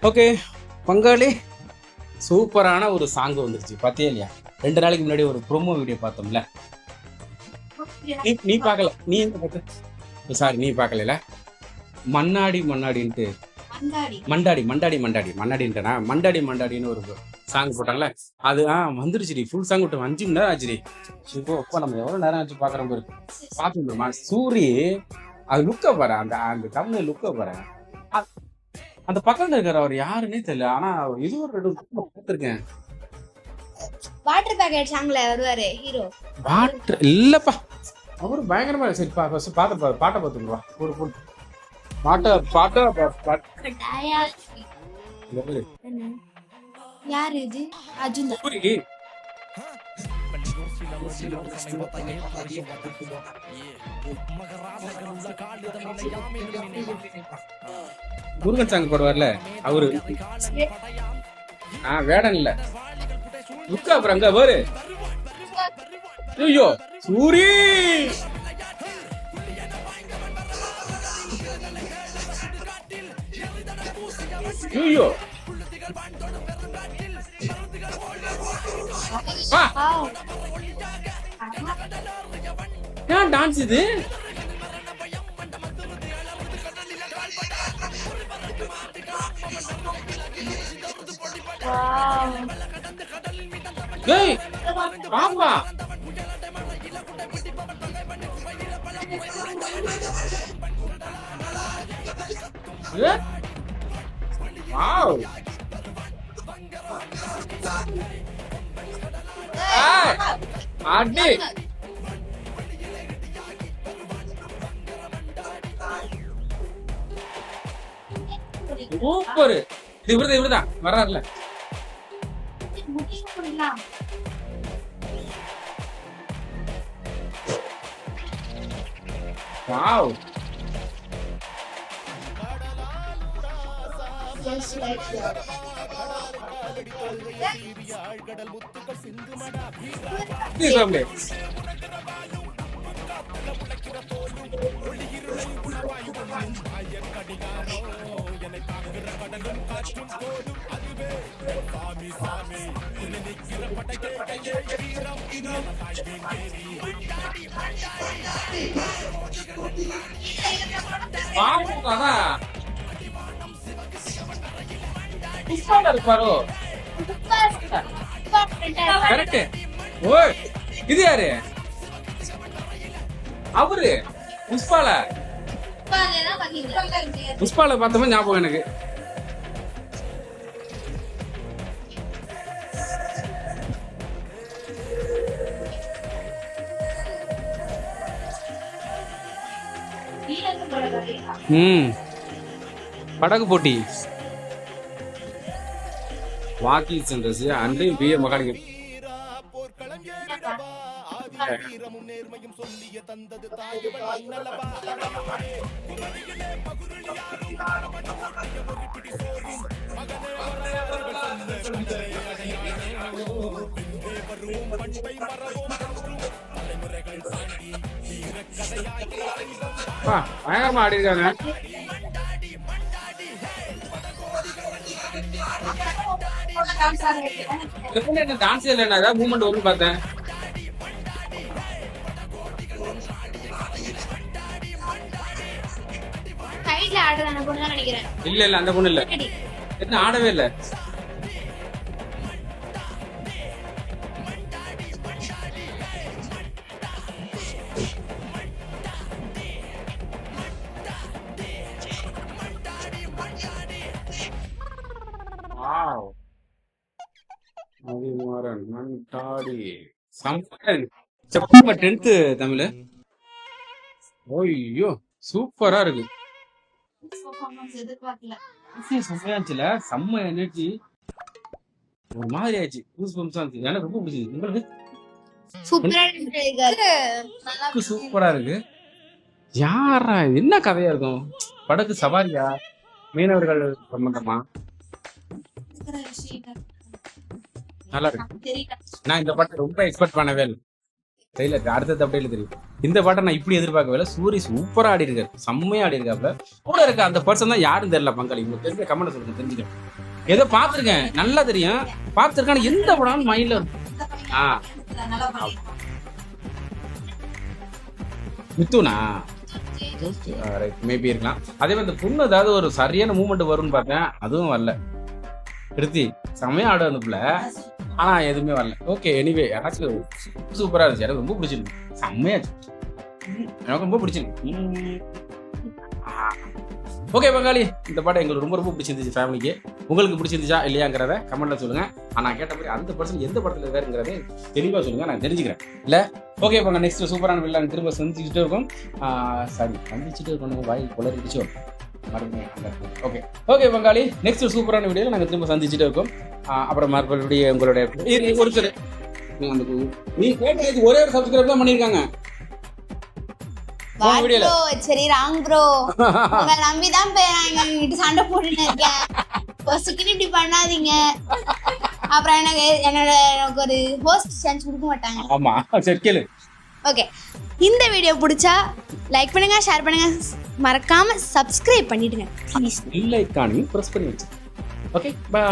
Okay பங்காளி, சூப்பரான ஒரு சாங் வந்துருச்சு பாத்தியா இல்லையா? 2 நாளைக்கு முன்னாடி ஒரு ப்ரோமோ வீடியோ பார்த்தோம்ல. நீ பார்க்கல, நீ எங்க பார்த்த? சாரி, நீ பார்க்கல. மன்னாடி மன்னாடின்ட்டு மண்டாடி மண்டாடி மண்டாடி மன்னாடின்ட்டா மண்டாடி மண்டாடின்னு ஒரு சாங் போட்டாங்களே, அது வந்துருச்சுடி. ஃபுல் சாங் விட்டு 5 மணி நேரம் ஆச்சுடி. இப்போ நம்ம எவ்வளவு நேரம் ஆச்சு பாக்குறோம் பாரு. பாத்துமா சூரி அது லுக்க பாரு, அந்த அந்த தமிழ் லுக்க பாரு. அந்த பக்கத்துல இருக்கிற அவர் யாருன்னே தெரியல. ஆனா இது ஒரு 2 பார்த்திருக்கேன். வாட்டர் பேக்கெட் சாங்ல வருவாரு ஹீரோ. வாட்டர் இல்லப்பா, அவரு பயங்கரமா. சரி பாட்ட பாத்துக்குவா. ஒரு பாட்ட யாரு இது? அர்ஜுன் தான். முருகன் சாங் போடுவார்ல அவரு. வேடன் இல்ல, லுக்கா அப்புறம் அங்க பாரு. ஐயோ சூரி, ஐயோ ஏன் டான்ஸ் இது? ஏய் பாப்பா, வாவ், அடி சூப்பர். இது இவருதான் வர்றாருல. வாவ், இருப்பாரோ? கரெக்ட். ஓய் இது யாரு? அவரு புஷ்பால பார்த்தோம் ஞாபகம் எனக்கு. படகு போட்டி வாக்கி சென்றது அன்றையும் பிஏ மகாலிங்கம். பயங்கரமா ஆடி இருக்காங்க. டான்ஸ் இல்ல, மூமெண்ட் வரும்னு பார்த்தேன். இல்ல அந்த பொண்ணு இல்ல, என்ன ஆடவே இல்ல. செப்டம்பர் 10 தமிழ். ஓய்யோ சூப்பரா இருக்கு. செம்ம எனர்ஜி, ஒரு மாதிரி ஆயிடுச்சு. எனக்கு ரொம்ப பிடிச்சது. உங்களுக்கு சூப்பரா இருக்கு. யாரா என்ன கதையா இருக்கும்? படகு சவாரியா, மீனவர்கள் சம்பந்தமா? நல்லா இருக்கு. நான் இந்த படத்தை ரொம்ப எக்ஸ்பெக்ட் பண்ணவே இல்லை. ட்ரெயிலர் அடுத்த அப்டேட்ல தெரியும். இந்த பாட்டை நான் இப்படி எதிர்பார்க்கவே இல்லை. சூரி சூப்பரா ஆடி இருக்காரு, செம்மையா ஆடி இருக்காப்ல. கூட இருக்க அந்த பர்சன் தான் யாருன்னு தெரியல. பங்காளி உங்களுக்கு தெரிஞ்ச கமெண்ட் சொல்லுங்க, தெரிஞ்சுக்கேன். ஏதோ பார்த்துருக்கேன், நல்லா தெரியும், பார்த்துருக்கான எந்த படம் மைண்ட்ல இருக்கும். மித்துனா மேபி இருக்கலாம். அதே மாதிரி இந்த பொண்ணு ஏதாவது ஒரு சரியான மூமெண்ட் வரும்னு பார்த்தேன், அதுவும் வரல. கிருத்தி செம்மையா ஆடு அந்த பிள்ளை, ஆனா எதுவுமே வரல. ஓகே, எனிவே யாராச்சும் சூப்பரா இருந்துச்சு, எனக்கு ரொம்ப பிடிச்சிருக்கு, செம்மையா எனக்கு ரொம்ப பிடிச்சிருக்கு. ஓகே பங்காளி, இந்த பாட்டு எங்களுக்கு ரொம்ப ரொம்ப பிடிச்சிருந்துச்சு. ஃபேமிலிக்கு உங்களுக்கு பிடிச்சிருந்துச்சா இல்லையாங்கிறத கமெண்ட்ல சொல்லுங்க. ஆனா கேட்ட மாதிரி அந்த பர்சன் எந்த படத்துல இருக்காருங்கிறத தெளிவா சொல்லுங்க, நான் தெரிஞ்சுக்கிறேன் இல்ல. ஓகே பங்க, நெக்ஸ்ட் சூப்பரான வில்லன் திரும்ப சந்திச்சுட்டு இருக்கோம். சாரி, சந்திச்சுட்டு இருக்கணும், வாய் குளறிடுச்சு. ஓகே ஓகே பங்காளி, நெக்ஸ்ட் சூப்பரான வீடியோல நாங்க திரும்ப சந்திச்சுட்டு இருக்கோம். அப்புறம் மறுபடியும் உங்களுடைய ஒரு சில நீ கேட்டது ஒரே ஒரு சப்ஸ்கிரைப் தான் பண்ணிருக்காங்க. சரி ராங் ப்ரோ, உங்களை நம்பிதான் போய் சண்டை போட்டுன்னு இருக்கேன். இப்படி பண்ணாதீங்க, அப்புறம் எனக்கு ஒரு ஹோஸ்ட் சான்ஸ் கொடுக்க மாட்டாங்க. ஆமா சரி கேளு. ஓகே, இந்த வீடியோ பிடிச்சா லைக் பண்ணுங்க, ஷேர் பண்ணுங்க, மறக்காம சப்ஸ்கிரைப் பண்ணிடுங்க ப்ளீஸ். பெல் ஐகானையும் பிரஸ் பண்ணி வச்சு. Okay bye.